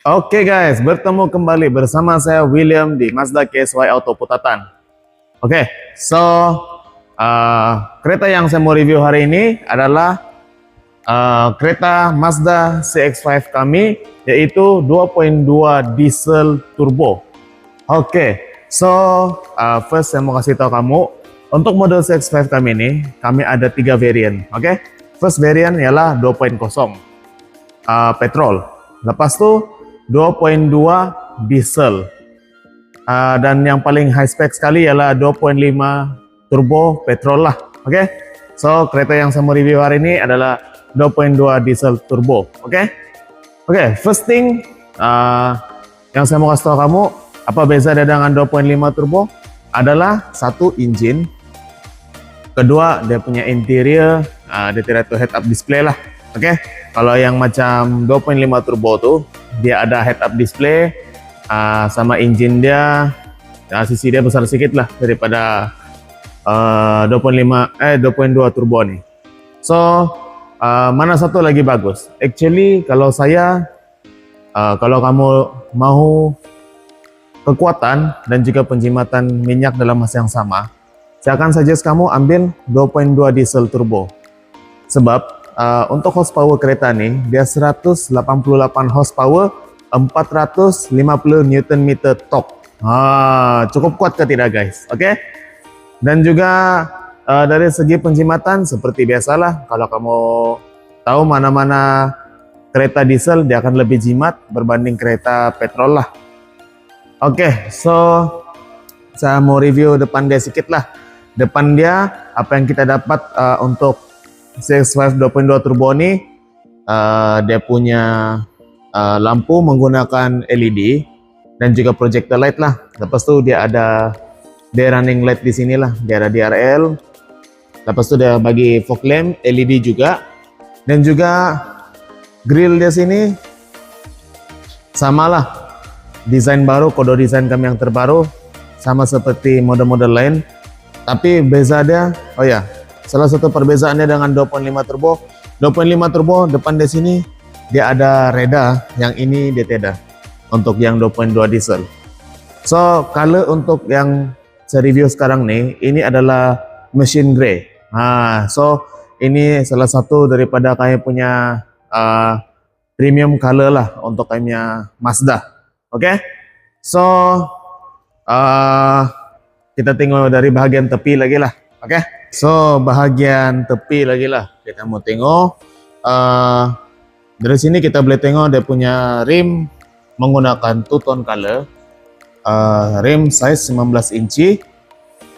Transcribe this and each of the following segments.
Oke guys, bertemu kembali bersama saya William di Mazda KSY Auto Putatan. Oke, kereta yang saya mau review hari ini adalah kereta Mazda CX-5 kami, yaitu 2.2 diesel turbo. Oke, first saya mau kasih tahu kamu, untuk model CX-5 kami ini, kami ada 3 varian. Oke, first varian ialah 2.0 petrol. Lepas tu 2.2 diesel, dan yang paling high spec sekali ialah 2.5 turbo petrol lah. Oke, kereta yang saya mau review hari ini adalah 2.2 diesel turbo. Oke, first thing yang saya mau kasih tahu kamu, apa beza dia dengan 2.5 turbo adalah satu, engine, kedua dia punya interior, dia tidak ada head up display lah. Oke, kalau yang macam 2.5 turbo tuh dia ada head up display, sama engine dia, sisi dia besar sedikit lah daripada 2.2 turbo nih. Mana satu lagi bagus? Actually kalau saya, kalau kamu mau kekuatan dan juga penjimatan minyak dalam masa yang sama, saya akan suggest kamu ambil 2.2 diesel turbo. Sebab untuk horsepower kereta nih, dia 188 horsepower, 450 Nm torque. Cukup kuat ke tidak guys? Oke. Dan juga dari segi penjimatan seperti biasalah, kalau kamu tahu mana-mana kereta diesel dia akan lebih jimat berbanding kereta petrol lah. Oke, saya mau review depan dia sedikit lah. Depan dia apa yang kita dapat untuk CX-5 2.2 turbo ini, dia punya lampu menggunakan LED dan juga projector light lah. Lepas tu dia ada day running light di sini lah, dia ada DRL. Lepas tu dia bagi fog lamp LED juga, dan juga grill dia sini samalah, desain baru, kode desain kami yang terbaru, sama seperti model-model lain. Tapi beza dia, oh ya, salah satu perbezaannya dengan 2.5 turbo, 2.5 turbo depan di sini dia ada radar, yang ini dia tidak. Untuk yang 2.2 diesel. Color untuk yang saya review sekarang nih, ini adalah machine gray. Ini salah satu daripada kami punya premium color lah untuk kami Mazda. Oke, kita tengok dari bahagian tepi lagi lah. Oke. Bahagian tepi lagi lah kita mau tengok. Dari sini kita boleh tengok dia punya rim menggunakan two-tone color, rim size 19 inci,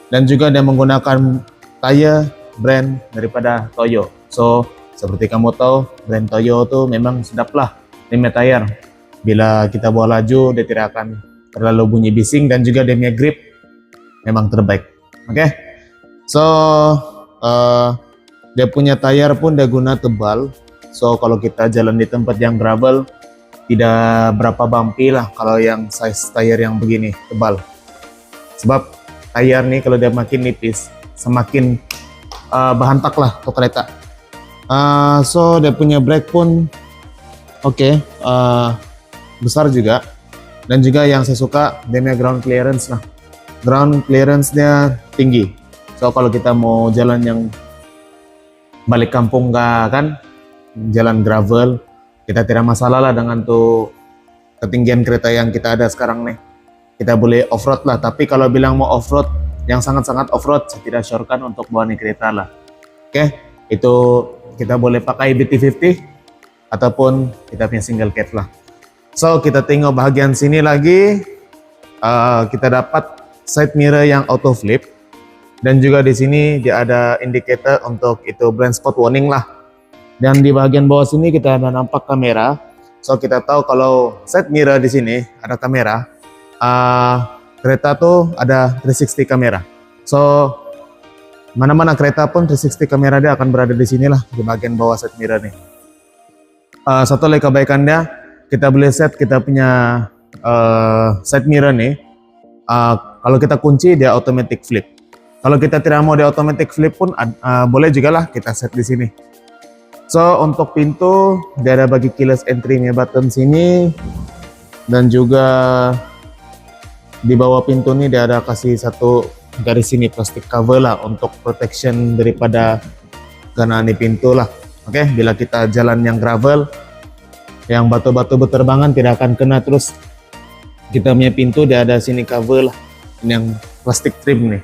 dan juga dia menggunakan tire brand daripada Toyo. Seperti kamu tahu, brand Toyo tuh memang sedap lah rimnya tire. Bila kita bawa laju dia tidak akan terlalu bunyi bising, dan juga dia punya grip memang terbaik. Oke. Dia punya tayar pun dia guna tebal. Kalau kita jalan di tempat yang gravel, tidak berapa bumpy lah kalau yang size tayar yang begini tebal. Sebab tayar nih kalau dia makin nipis, semakin bahantak lah untuk kereta. Dia punya brake pun oke, besar juga. Dan juga yang saya suka, dia punya ground clearance lah. Ground clearance-nya tinggi. Kalau kita mau jalan yang balik kampung kan, jalan gravel, kita tidak masalah lah dengan tuh ketinggian kereta yang kita ada sekarang nih. Kita boleh off-road lah, tapi kalau bilang mau off-road, yang sangat-sangat off-road, saya tidak syorkan untuk bawa nih kereta lah. Oke, itu kita boleh pakai BT50, ataupun kita punya single cab lah. Kita tengok bahagian sini lagi, kita dapat side mirror yang auto flip. Dan juga di sini dia ada indicator untuk itu blind spot warning lah. Dan di bagian bawah sini kita ada nampak kamera. Kita tahu kalau side mirror di sini ada kamera. Kereta tuh ada 360 kamera. Mana-mana kereta pun 360 kamera dia akan berada di sini lah, di bagian bawah side mirror nih. Satu lagi kebaikan dia, kita boleh set kita punya side mirror nih. Kalau kita kunci dia automatic flip. Kalau kita tidak mau di automatic flip pun boleh juga lah kita set di sini. Untuk pintu dia ada bagi keyless entry-nya button sini. Dan juga di bawah pintu nih dia ada kasih satu garis sini plastik cover lah untuk protection daripada kena ini pintu lah. Oke, bila kita jalan yang gravel, yang batu-batu berterbangan tidak akan kena. Terus kita punya pintu dia ada sini cover lah, ini yang plastik trim nih.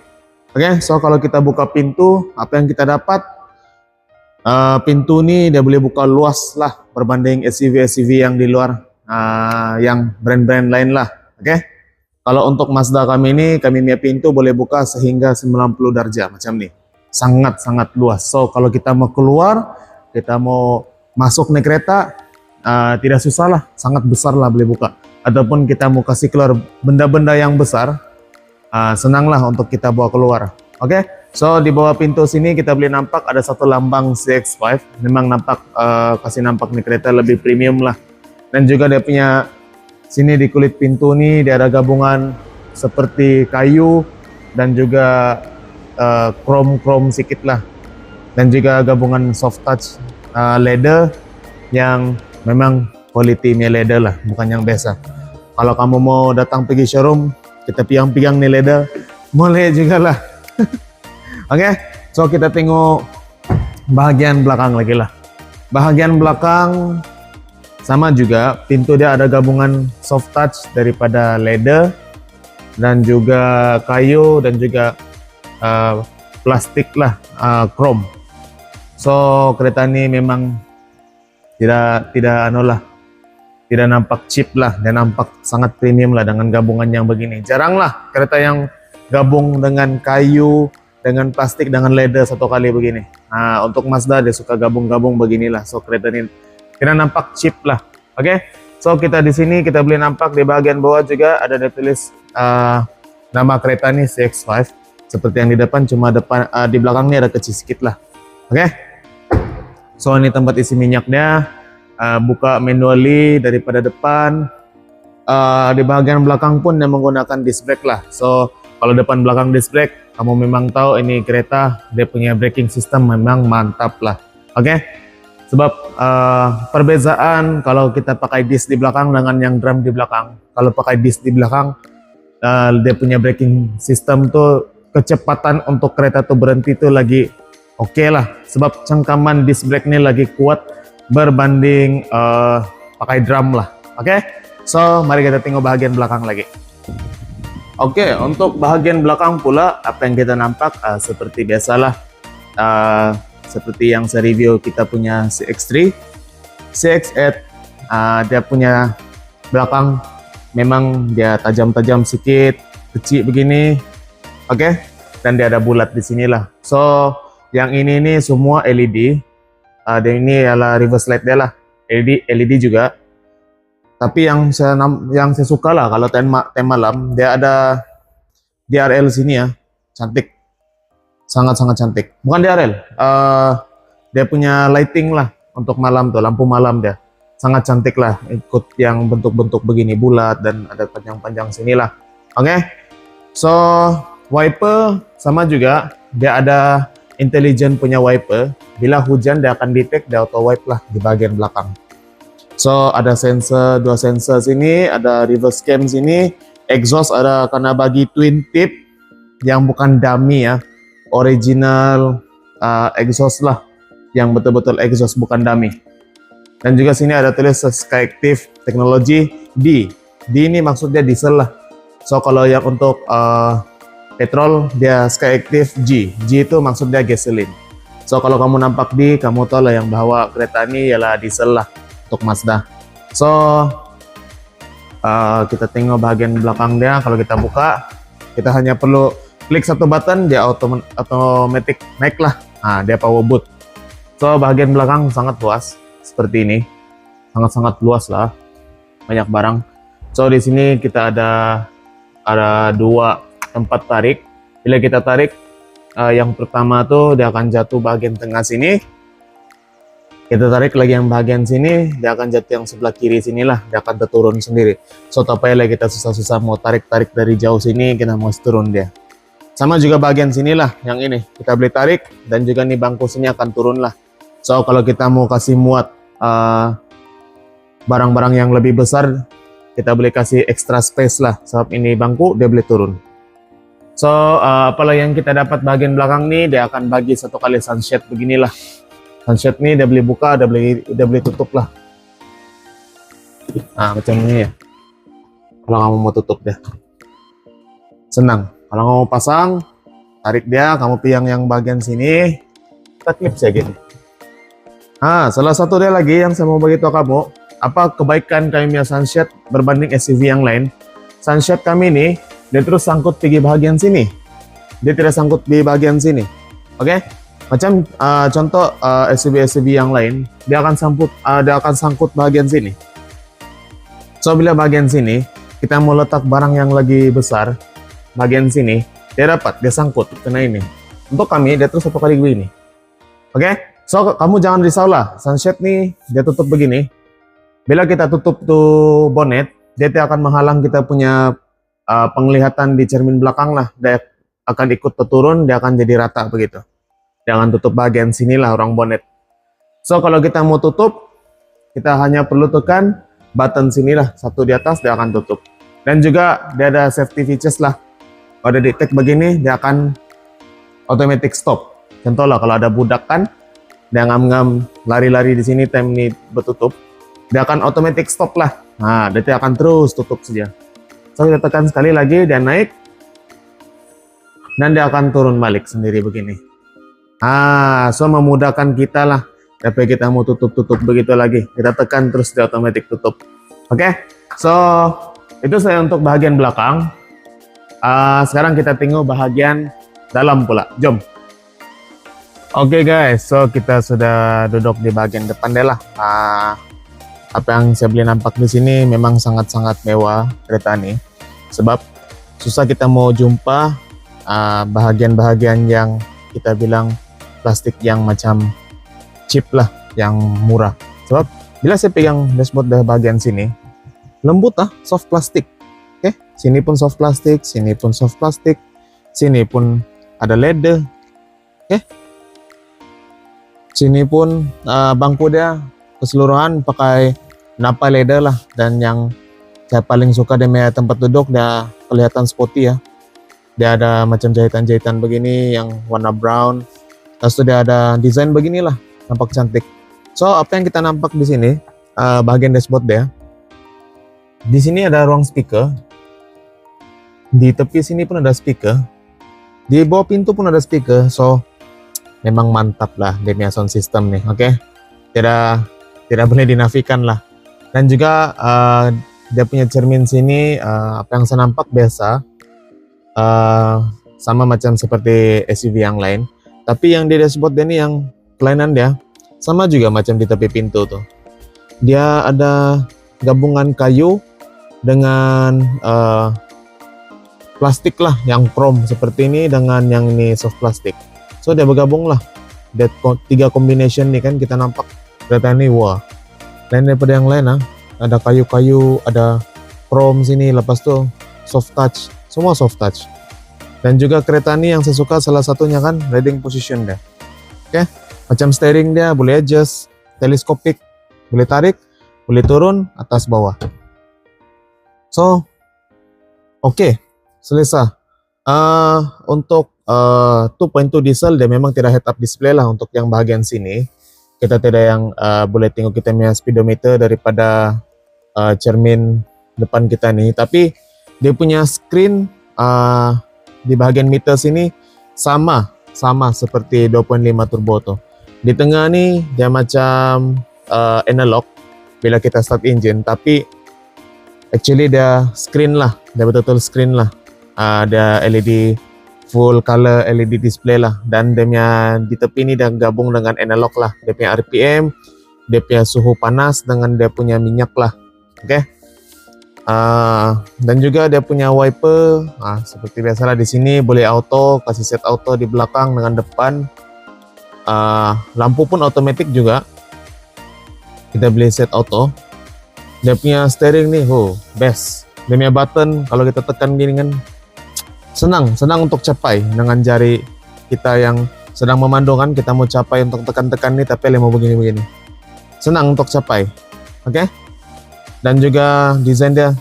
Oke, so kalau kita buka pintu, apa yang kita dapat? Pintu ini dia boleh buka luas lah berbanding SUV-SUV yang di luar, yang brand-brand lain lah. Oke, kalau untuk Mazda kami ini, kami punya pintu boleh buka sehingga 90 derajat macam nih, sangat-sangat luas. So kalau kita mau keluar, kita mau masuk naik kereta, tidak susah lah, sangat besar lah boleh buka. Ataupun kita mau kasih keluar benda-benda yang besar, senanglah untuk kita bawa keluar. Oke, so di bawah pintu sini kita boleh nampak ada satu lambang CX-5. Memang nampak, kasih nampak nih kereta lebih premium lah. Dan juga dia punya sini di kulit pintu nih dia ada gabungan seperti kayu dan juga chrome sedikit lah. Dan juga gabungan soft touch leather yang memang quality-nya leather lah, bukan yang biasa. Kalau kamu mau datang pergi showroom, kita piang-piang nih leather, boleh juga lah. Oke, so kita tengok bahagian belakang lagi lah. Bahagian belakang sama juga, pintu dia ada gabungan soft touch daripada leather dan juga kayu dan juga plastik lah, chrome. So kereta ini memang tidak nampak cheap lah, dan nampak sangat premium lah dengan gabungan yang begini. Jarang lah kereta yang gabung dengan kayu, dengan plastik, dengan leather satu kali begini. Nah, untuk Mazda dia suka gabung-gabung beginilah. So kereta ini tidak nampak cheap lah. Oke, so kita di sini kita boleh nampak di bagian bawah juga ada ditulis nama kereta ini CX-5. Seperti yang di depan, cuma di belakangnya ada kecil sedikit lah. Oke, so ini tempat isi minyaknya. Buka manually daripada depan. Di bagian belakang pun dia menggunakan disc brake lah. So kalau depan belakang disc brake, kamu memang tahu ini kereta dia punya braking system memang mantap lah. Oke, sebab perbezaan kalau kita pakai disc di belakang dengan yang drum di belakang. Kalau pakai disc di belakang, dia punya braking system tuh kecepatan untuk kereta tuh berhenti tuh lagi oke lah. Sebab cengkaman disc brake ini lagi kuat berbanding pakai drum lah. Oke, so mari kita tengok bahagian belakang lagi. Oke, untuk bahagian belakang pula apa yang kita nampak seperti biasalah, seperti yang saya review kita punya CX-3, CX-8, dia punya belakang memang dia tajam-tajam sedikit, kecil begini. Oke, dan dia ada bulat di sinilah. So yang ini nih semua LED. Dan ini adalah reverse light dia lah, LED juga. Tapi yang saya suka lah kalau tema malam, dia ada DRL sini ya, cantik, sangat-sangat cantik. Bukan DRL, dia punya lighting lah untuk malam tuh, lampu malam dia, sangat cantik lah. Ikut yang bentuk-bentuk begini bulat dan ada panjang-panjang sini lah. Oke, so wiper sama juga, dia ada intelligent punya wiper. Bila hujan dia akan detect, dia auto wipe lah di bagian belakang. So ada sensor, dua sensor sini, ada reverse cam sini, exhaust ada karena bagi twin tip yang bukan dummy ya, original exhaust lah, yang betul-betul exhaust bukan dummy. Dan juga sini ada tulis Skyactiv teknologi D. D ini maksudnya diesel lah. So kalau yang untuk petrol dia Skyactiv G. G itu maksudnya gasoline. So kalau kamu nampak di, kamu tahu lah yang bawa kereta ini ialah diesel lah untuk Mazda. So kita tengok bahagian belakang dia. Kalau kita buka, kita hanya perlu klik satu button, dia otomatis naik lah. Nah, dia power boot. So bahagian belakang sangat luas seperti ini, sangat-sangat luas lah, banyak barang. So di sini kita ada dua tempat tarik. Bila kita tarik, yang pertama tuh dia akan jatuh bagian tengah sini. Kita tarik lagi yang bagian sini, dia akan jatuh yang sebelah kiri sinilah, dia akan terturun sendiri. So tak payah lagi kita susah-susah mau tarik-tarik dari jauh sini, kita mau turun dia. Sama juga bagian sinilah, yang ini kita boleh tarik, dan juga nih bangku sini akan turun lah. So kalau kita mau kasih muat barang-barang yang lebih besar, kita boleh kasih extra space lah, sebab ini bangku dia boleh turun. So apalah yang kita dapat bagian belakang nih, dia akan bagi satu kali sunshade beginilah. Sunshade nih dia boleh buka, dia boleh tutup lah. Nah macam ini ya. Kalau kamu mau tutup dia, senang. Kalau kamu mau pasang, tarik dia, kamu piang yang bagian sini, kita klip saja gini. Nah, salah satu dia lagi yang saya mau beritahu kamu, apa kebaikan kami punya sunshade berbanding SUV yang lain. Sunshade kami ini, dia terus sangkut di bagian sini. Dia tidak sangkut di bagian sini. Oke? Macam contoh SUV-SUV yang lain, dia akan sangkut bagian sini. So, bila bagian sini, kita mau letak barang yang lagi besar, bagian sini, dia sangkut, kena ini. Untuk kami, dia terus satu kali begini. Oke? So, kamu jangan risau lah. Sunshade nih, dia tutup begini. Bila kita tutup tuh bonnet, dia akan menghalang kita punya penglihatan di cermin belakang lah. Dia akan ikut turun, dia akan jadi rata begitu. Jangan tutup bagian sinilah orang bonnet. So, kalau kita mau tutup, kita hanya perlu tekan button sinilah. Satu di atas, dia akan tutup. Dan juga, dia ada safety features lah. Kalau dia detect begini, dia akan automatic stop. Contoh lah, kalau ada budak kan, dia ngam-ngam lari-lari di sini, time ini bertutup, dia akan automatic stop lah. Nah, dia akan terus tutup saja. So, kita tekan sekali lagi, dia naik, dan dia akan turun balik sendiri begini. So memudahkan kita lah. Tapi kita mau tutup begitu lagi, kita tekan terus dia automatic tutup. Oke? So, itu saya untuk bagian belakang. Sekarang kita tengok bahagian dalam pula. Jom. Oke guys, so kita sudah duduk di bagian depan deh lah. Apa yang saya beli nampak di sini memang sangat-sangat mewah kereta ini. Sebab susah kita mau jumpa bahagian-bahagian yang kita bilang plastik yang macam cheap lah, yang murah. Sebab bila saya pegang dashboard dari bagian sini, lembut soft plastik. Oke, sini pun soft plastik, sini pun soft plastik, sini pun ada leather. Oke, sini pun bangku dia keseluruhan pakai napa leather lah. Dan yang saya paling suka dia tempat duduk, dia kelihatan sporty ya. Dia ada macam jahitan-jahitan begini yang warna brown. Terus dia ada desain beginilah, nampak cantik. So apa yang kita nampak di sini, bagian dashboard dia. Di sini ada ruang speaker. Di tepi sini pun ada speaker. Di bawah pintu pun ada speaker. So memang mantap lah dia punya sound system nih. Oke, tidak boleh dinafikan lah. Dan juga dia punya cermin sini, apa yang saya nampak biasa, sama macam seperti SUV yang lain. Tapi yang di dashboard dia nih, yang kelainan dia sama juga macam di tepi pintu tuh. Dia ada gabungan kayu dengan plastik lah, yang chrome seperti ini dengan yang ini soft plastik. So dia bergabung lah. Dia 3 combination nih kan kita nampak kereta ini, wah. Lain daripada yang lain ada kayu-kayu, ada chrome sini, lepas tuh soft touch, semua soft touch. Dan juga kereta ini yang saya suka salah satunya kan riding position dia. Oke, macam steering dia boleh adjust, teleskopik, boleh tarik, boleh turun, atas bawah. So, oke, selesai. Untuk 2.2 diesel dia memang tidak head up display lah untuk yang bahagian sini. Kita tidak yang boleh tengok kita punya speedometer daripada cermin depan kita nih. Tapi dia punya screen di bahagian meter sini sama seperti 2.5 turbo tuh. Di tengah nih dia macam analog bila kita start engine, tapi actually dia screen lah, dia betul-betul screen lah. Ada LED full color LED display lah, dan dia punya di tepi ini dia gabung dengan analog lah. Dia punya RPM, dia punya suhu panas dengan dia punya minyak lah. Oke. Dan juga dia punya wiper, seperti biasalah di sini boleh auto, kasih set auto di belakang dengan depan. Lampu pun otomatis juga, kita boleh set auto. Dia punya steering nih, best. Dia punya button, kalau kita tekan gini kan senang untuk capai dengan jari kita yang sedang memandu kan, kita mau capai untuk tekan-tekan nih, tapi mau begini-begini, senang untuk capai. Oke. Dan juga desain dia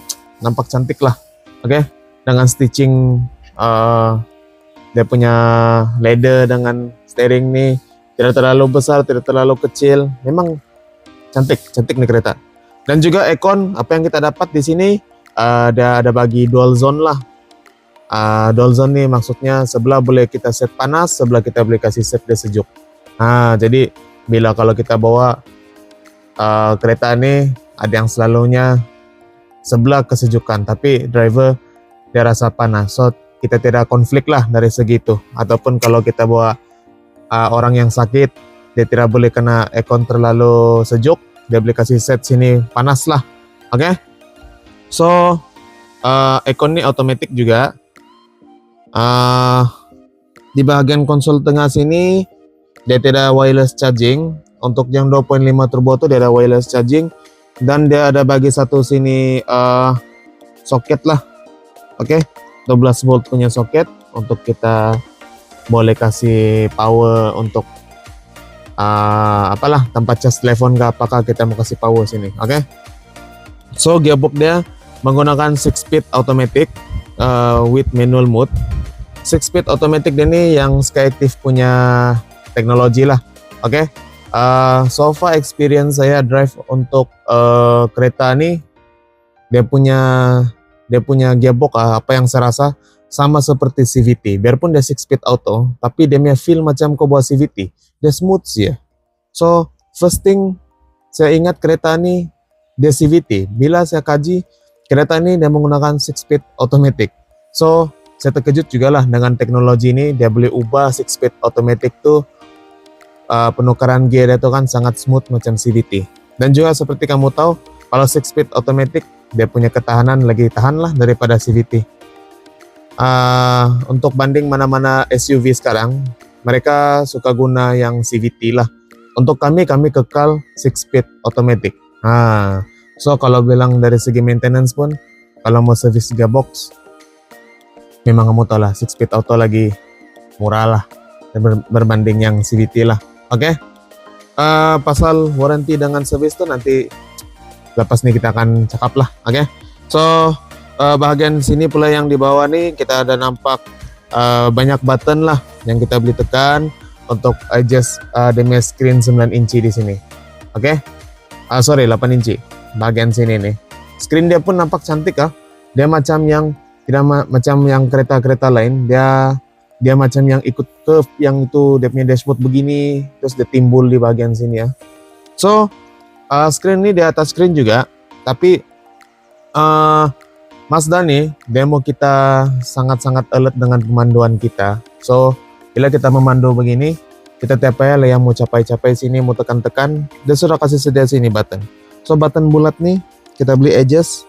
nampak cantik lah. Oke, dengan stitching dia punya leather dengan steering nih tidak terlalu besar, tidak terlalu kecil. Memang cantik nih kereta. Dan juga aircon, apa yang kita dapat di sini ada bagi dual zone lah. Dual zone nih maksudnya sebelah boleh kita set panas, sebelah kita boleh kasih set dia sejuk. Jadi bila kalau kita bawa kereta ini ada yang selalunya sebelah kesejukan, tapi driver dia rasa panas, so kita tidak konflik lah dari segi itu. Ataupun kalau kita bawa orang yang sakit, dia tidak boleh kena aircon terlalu sejuk, dia boleh kasih set sini panas lah. Oke, so aircon ini automatic juga. Di bagian konsol tengah sini dia tidak wireless charging. Untuk yang 2.5 turbo itu dia ada wireless charging. Dan dia ada bagi satu sini soket lah. Oke, 12 volt punya soket untuk kita boleh kasih power untuk apalah tempat cas telepon ke apakah kita mau kasih power sini. Oke, so gearbox dia menggunakan 6-speed automatic with manual mode. 6-speed automatic dia ini yang Skyactiv punya teknologi lah. Oke, so far experience saya drive untuk kereta ini, dia punya gearbox apa yang saya rasa sama seperti CVT. Biarpun dia 6-speed auto, tapi dia punya feel macam kau bawa CVT. Dia smooth sih ya. So first thing saya ingat kereta ini dia CVT. Bila saya kaji kereta ini dia menggunakan 6-speed automatic. So saya terkejut juga lah dengan teknologi ini. Dia boleh ubah 6-speed automatic tuh penukaran gear itu kan sangat smooth macam CVT. Dan juga seperti kamu tahu, kalau 6-speed automatic dia punya ketahanan lebih tahan lah daripada CVT. Untuk banding mana-mana SUV sekarang, mereka suka guna yang CVT lah. Untuk kami kekal 6-speed automatic. So kalau bilang dari segi maintenance pun, kalau mau service gearbox, memang kamu tahu lah 6-speed auto lagi murah lah berbanding yang CVT lah. Oke, pasal warranty dengan service tuh nanti lepas nih kita akan cakap lah. Oke, so bahagian sini pula yang di bawah nih kita ada nampak banyak button lah yang kita boleh tekan untuk adjust demi screen 9 inci di sini. Oke, sorry 8 inci bagian sini nih. Screen dia pun nampak cantik Dia macam yang tidak macam yang kereta-kereta lain. Dia macam yang ikut curve, yang itu dia punya dashboard begini, terus dia timbul di bagian sini ya. So screen ini dia touch screen juga, tapi Mazda nih demo kita sangat-sangat alert dengan pemanduan kita. So bila kita memandu begini, kita tiap kali lah yang mau capai sini, mau tekan-tekan, dia sudah kasih sedia sini button. So button bulat nih kita beli adjust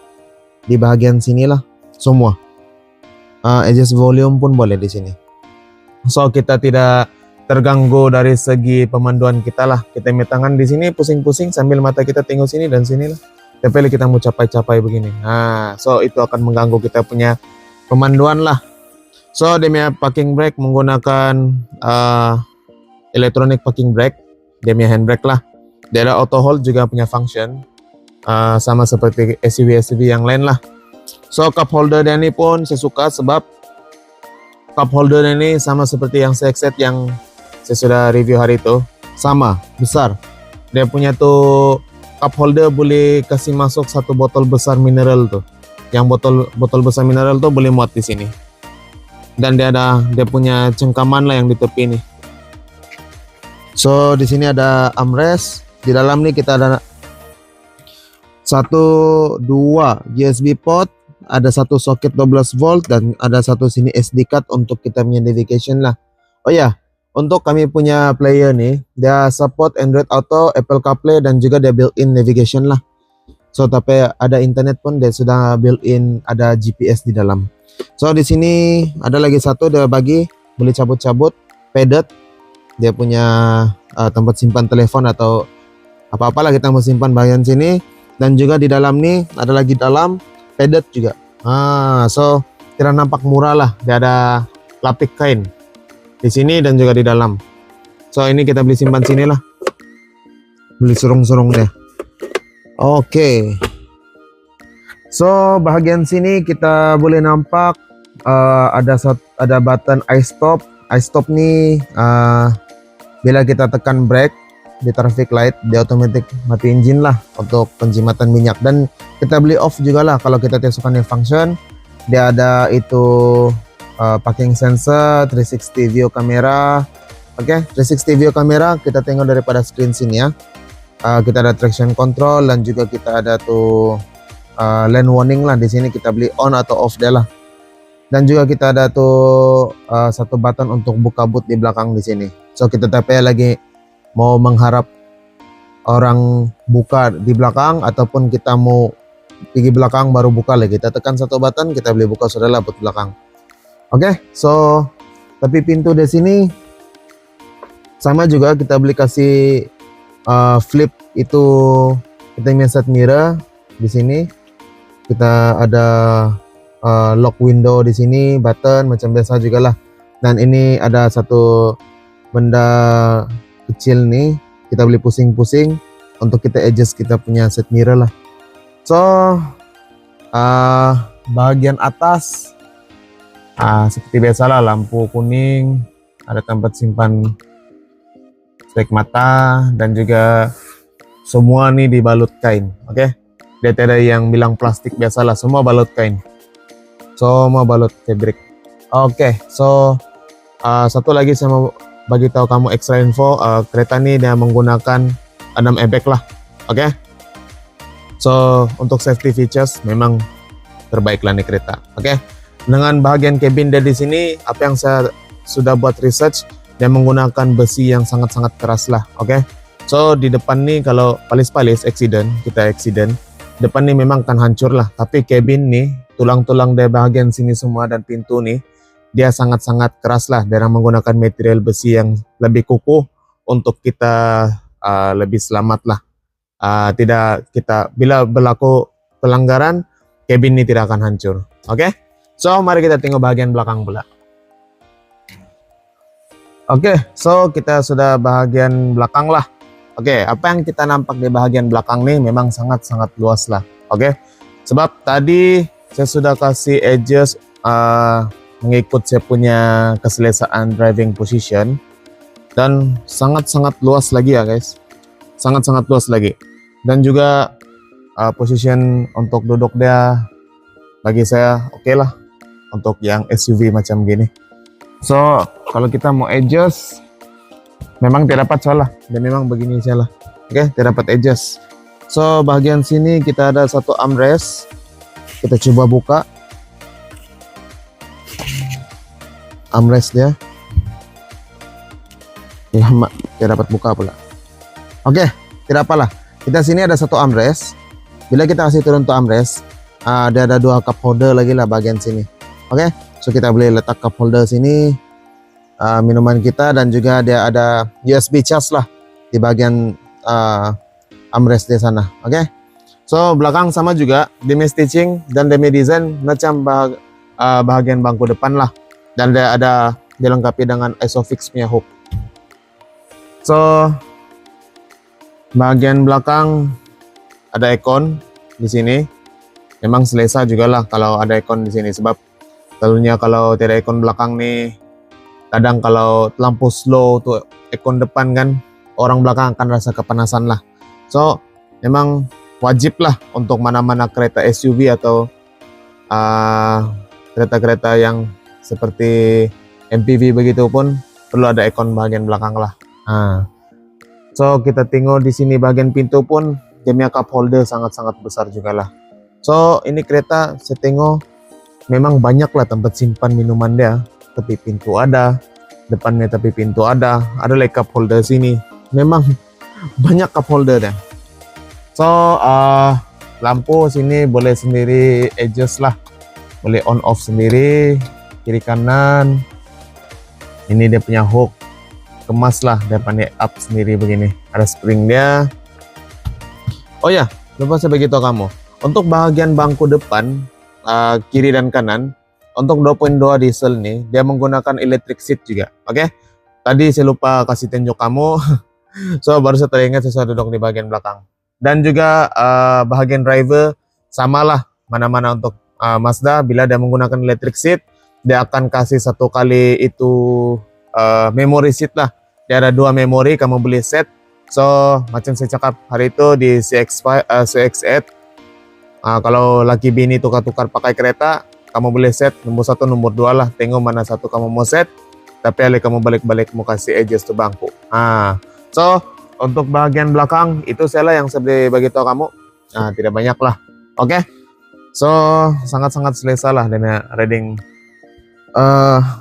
di bagian sini lah semua. Adjust volume pun boleh di sini. So kita tidak terganggu dari segi pemanduan kita lah. Kita ambil tangan di sini pusing-pusing sambil mata kita tengok sini dan sini lah. Tapi kita mau capai begini. So itu akan mengganggu kita punya pemanduan lah. So dia punya parking brake menggunakan electronic parking brake. Dia punya handbrake lah. Dia ada auto hold juga punya function. Sama seperti SUV yang lain lah. So cup holder dia ini pun saya suka sebab cup holder ini sama seperti yang set yang saya sudah review hari itu, sama besar. Dia punya tuh cup holder boleh kasih masuk satu botol besar mineral tuh. Yang botol besar mineral tuh boleh muat di sini. Dan dia punya cengkaman lah yang di tepi nih. So di sini ada armrest. Di dalam nih kita ada 1, 2 USB port. Ada satu soket 12 volt dan ada satu sini SD card untuk kita punya navigation lah. Oh ya, untuk kami punya player nih, dia support Android Auto, Apple CarPlay dan juga dia built-in navigation lah. So tapi ada internet pun dia sudah built-in, ada GPS di dalam. So di sini ada lagi satu dia bagi boleh cabut-cabut padded. Dia punya tempat simpan telepon atau apa-apalah kita mau simpan bagian sini. Dan juga di dalam nih ada lagi dalam padded juga. So tidak nampak murah lah. Dia ada lapik kain di sini dan juga di dalam. So ini kita beli simpan sini lah. Beli surung-surung deh. Oke. So bagian sini kita boleh nampak ada button I stop. I stop nih bila kita tekan brake di traffic light, dia otomatis mati engine lah untuk penjimatan minyak. Dan kita beli off juga lah kalau kita tekan function. Dia ada itu parking sensor, 360 view kamera. Oke, 360 view kamera kita tengok daripada screen sini ya. Kita ada traction control dan juga kita ada tuh lane warning lah. Di sini kita beli on atau off dia lah. Dan juga kita ada tuh satu button untuk buka boot di belakang di sini. So kita tapi lagi mau mengharap orang buka di belakang ataupun kita mau pergi belakang baru buka lagi. Kita tekan satu button, kita boleh buka saudara boot belakang. Oke, so tapi pintu di sini sama juga kita boleh kasih flip itu kita punya set mirror di sini. Kita ada lock window di sini, button macam biasa juga lah. Dan ini ada satu benda kecil nih, kita boleh pusing-pusing untuk kita adjust kita punya set mirror lah. So bagian atas seperti biasa lah, lampu kuning, ada tempat simpan spek mata dan juga semua nih dibalut kain. Oke, dia tidak ada yang bilang plastik, biasalah semua balut kain. Semua balut fabric. Oke, so satu lagi saya mau bagi tahu kamu extra info, kereta ini dia menggunakan 6 airbag lah. Oke. So untuk safety features memang terbaik lah nih kereta. Oke. Dengan bagian cabin dia di sini, apa yang saya sudah buat research, dia menggunakan besi yang sangat-sangat keras lah. Oke. So di depan nih kalau palis-palis kita accident, depan nih memang kan hancur lah. Tapi cabin nih, tulang-tulang dari bagian sini semua dan pintu nih, dia sangat-sangat keras lah. Dia menggunakan material besi yang lebih kukuh untuk kita lebih selamat lah. Tidak kita bila berlaku pelanggaran, cabin ini tidak akan hancur. Oke, so mari kita tengok bagian belakang pula. Oke, so kita sudah bagian belakang lah. Oke, apa yang kita nampak di bagian belakang nih memang sangat-sangat luas lah. Oke, sebab tadi saya sudah kasih adjust mengikut saya punya keselesaan driving position dan sangat-sangat luas lagi ya guys, sangat-sangat luas lagi. Dan juga position untuk duduk dia bagi saya oke lah untuk yang SUV macam gini. So kalau kita mau adjust memang tidak dapat salah, dan memang begini salah. Oke, tidak dapat adjust. So bagian sini kita ada satu armrest, kita coba buka armrest dia. Lama tidak dapat buka pula. Oke, tidak apalah. Kita sini ada satu armrest. Bila kita kasih turun untuk armrest, dia ada dua cup holder lagi lah bagian sini. Oke, so kita boleh letak cup holder sini, minuman kita, dan juga dia ada USB charge lah di bagian armrest di sana. Oke, so belakang sama juga demi stitching dan demi desain macam bahagian bangku depan lah, dan dia ada dilengkapi dengan Isofix punya hook. So bagian belakang ada aircon di sini. Memang selesa juga lah kalau ada aircon di sini, sebab selalunya kalau tidak aircon belakang nih, kadang kalau lampu slow tuh aircon depan kan, orang belakang akan rasa kepanasan lah. So memang wajib lah untuk mana-mana kereta SUV atau kereta-kereta yang seperti MPV begitu pun perlu ada aircon bagian belakang lah. So kita tengok di sini bagian pintu pun dia punya cup holder sangat-sangat besar juga lah. So ini kereta saya tengok memang banyak lah tempat simpan minuman dia. Tapi pintu ada, depannya tapi pintu ada lagi cup holder sini. Memang banyak cup holder dia. So lampu sini boleh sendiri adjust lah, boleh on off sendiri, kiri kanan. Ini dia punya hook, kemas lah depannya up sendiri begini, ada spring dia. Oh ya, lupa saya beritahu kamu, untuk bagian bangku depan kiri dan kanan, untuk 2.2 diesel nih dia menggunakan electric seat juga. Oke, tadi saya lupa kasih tunjuk kamu. So baru saya teringat saya duduk di bagian belakang. Dan juga bagian driver samalah mana-mana untuk Mazda, bila dia menggunakan electric seat, dia akan kasih satu kali itu memory seat lah. Dia ada 2 memori, kamu boleh set. So macam saya cakap hari itu di CX-8, kalau laki bini tukar-tukar pakai kereta, kamu boleh set nomor 1, nomor 2 lah. Tengok mana satu kamu mau set. Tapi ali kamu balik-balik mau kasih adjust tu bangku. So untuk bagian belakang itu saya lah yang saya boleh bagi tahu kamu. Tidak banyak lah. Oke. So sangat-sangat selesa lah dengan riding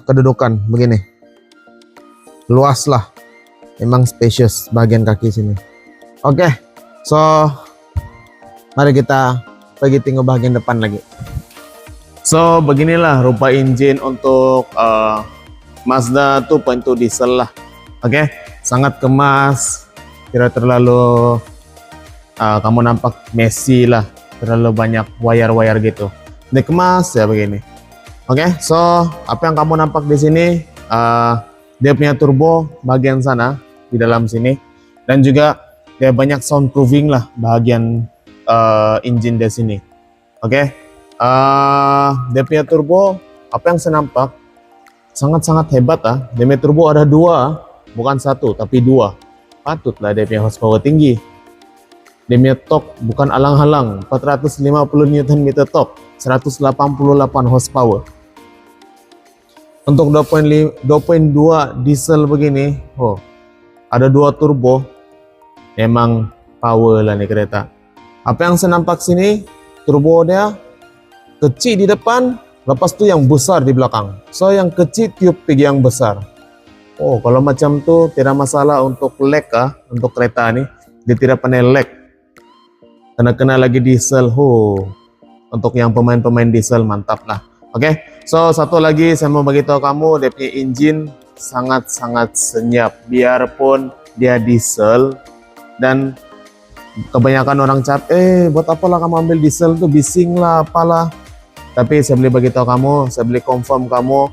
kedudukan begini. Luas lah. Memang spacious bagian kaki sini. Oke. So mari kita pergi tengok bagian depan lagi. So beginilah rupa engine untuk Mazda 2.2 diesel lah. Oke, sangat kemas, tidak terlalu kamu nampak messy lah, terlalu banyak wire-wire gitu. Ini kemas ya begini. Oke, so apa yang kamu nampak di sini, dia punya turbo bagian sana di dalam sini, dan juga dia banyak soundproofing lah bagian engine di sini. Oke, dia punya turbo, apa yang saya nampak sangat-sangat hebat Dia punya turbo ada 2, bukan 1 tapi 2. Patutlah dia punya horsepower tinggi. Dia punya torque bukan alang-alang, 450 Nm torque, 188 horsepower. Untuk 2.2 diesel begini, ada 2 turbo, memang power lah nih kereta. Apa yang saya nampak sini, turbo dia kecil di depan, lepas tu yang besar di belakang. So yang kecil tiup pergi yang besar. Kalau macam tu tidak masalah untuk lag untuk kereta ni. Dia tidak pandai lag. Kena lagi diesel. Untuk yang pemain-pemain diesel mantap lah. Oke. So satu lagi saya mau bagi tahu kamu, dia punya engine sangat-sangat senyap. Biarpun dia diesel dan kebanyakan orang buat apalah kamu ambil diesel tu, bising lah apalah. Tapi saya boleh bagi tahu kamu, saya boleh confirm kamu,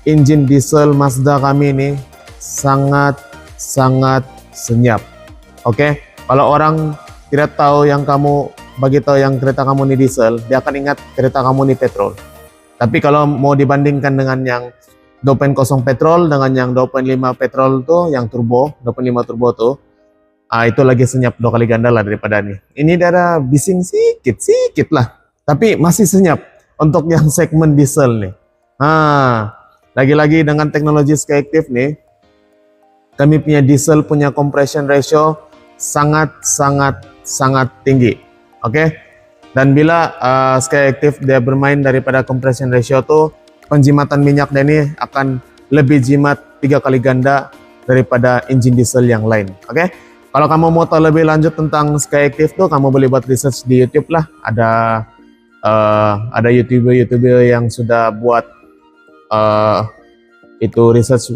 engine diesel Mazda kami ini sangat-sangat senyap. Oke, kalau orang tidak tahu yang kamu bagi tahu yang kereta kamu ini diesel, dia akan ingat kereta kamu ini petrol. Tapi kalau mau dibandingkan dengan yang 2.0 petrol dengan yang 2.5 petrol tuh, yang turbo, 2.5 turbo tuh, itu lagi senyap 2 kali ganda lah daripada ini. Ini ada bising sikit lah, tapi masih senyap. Untuk yang segmen diesel nih. Lagi-lagi dengan teknologi Skyactiv nih, kami punya diesel punya compression ratio sangat tinggi. Oke. Dan bila Skyactiv dia bermain daripada compression ratio tuh, penjimatan minyak dia ini akan lebih jimat 3 kali ganda daripada engine diesel yang lain. Oke. Kalau kamu mau tahu lebih lanjut tentang Skyactiv tuh, kamu boleh buat research di YouTube lah. Ada YouTuber yang sudah buat itu research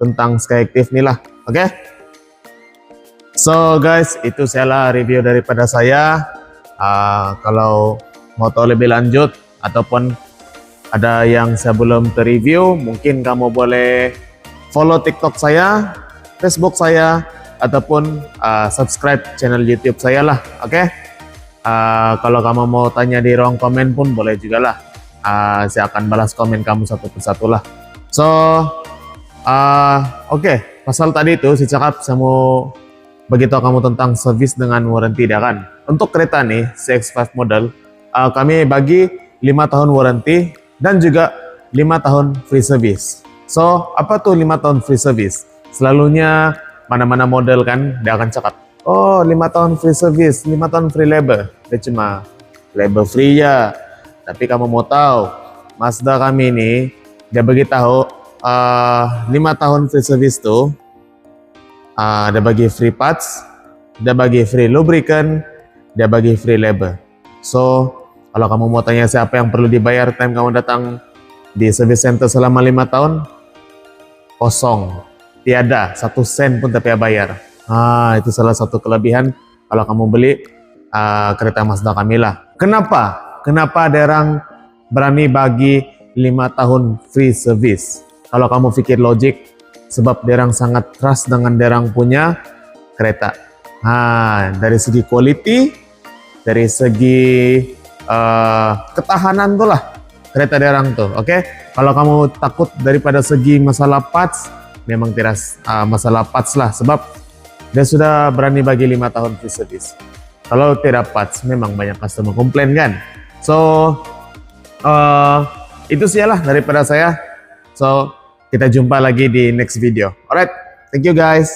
tentang Skyactiv nih lah. Oke. So guys, itu salah review daripada saya. Kalau mau tahu lebih lanjut ataupun ada yang saya belum review, mungkin kamu boleh follow TikTok saya, Facebook saya, ataupun subscribe channel YouTube saya lah. Oke. Kalau kamu mau tanya di ruang komen pun boleh juga lah. Saya akan balas komen kamu satu persatu lah. So, oke. Pasal tadi itu saya cakap saya mau beritahu kamu tentang servis dengan warranty dia kan. Untuk kereta nih CX-5 model, kami bagi 5 tahun warranty dan juga 5 tahun free service. So, apa tuh 5 tahun free service? Selalunya mana-mana model kan dia akan cakap, 5 tahun free service, 5 tahun free labor. Dia cuma labor free ya. Tapi kamu mau tahu, Mazda kami ini, dia beritahu 5 tahun free service tuh, dia bagi free parts, dia bagi free lubricant, dia bagi free labor. So, kalau kamu mau tanya siapa yang perlu dibayar time kamu datang di service center selama 5 tahun, kosong. Tiada 1 sen pun tapi bayar. Itu salah satu kelebihan kalau kamu beli kereta Mazda kami lah. Kenapa derang berani bagi 5 tahun free service? Kalau kamu pikir logik, sebab derang sangat trust dengan derang punya kereta. Dari segi quality, dari segi ketahanan tuh lah kereta derang tuh. Oke, kalau kamu takut daripada segi masalah parts, memang tidak masalah parts lah, sebab dia sudah berani bagi 5 tahun free service. Kalau tidak parts, memang banyak customer komplain kan. So itu sih lah daripada saya. So kita jumpa lagi di next video. Alright, thank you guys.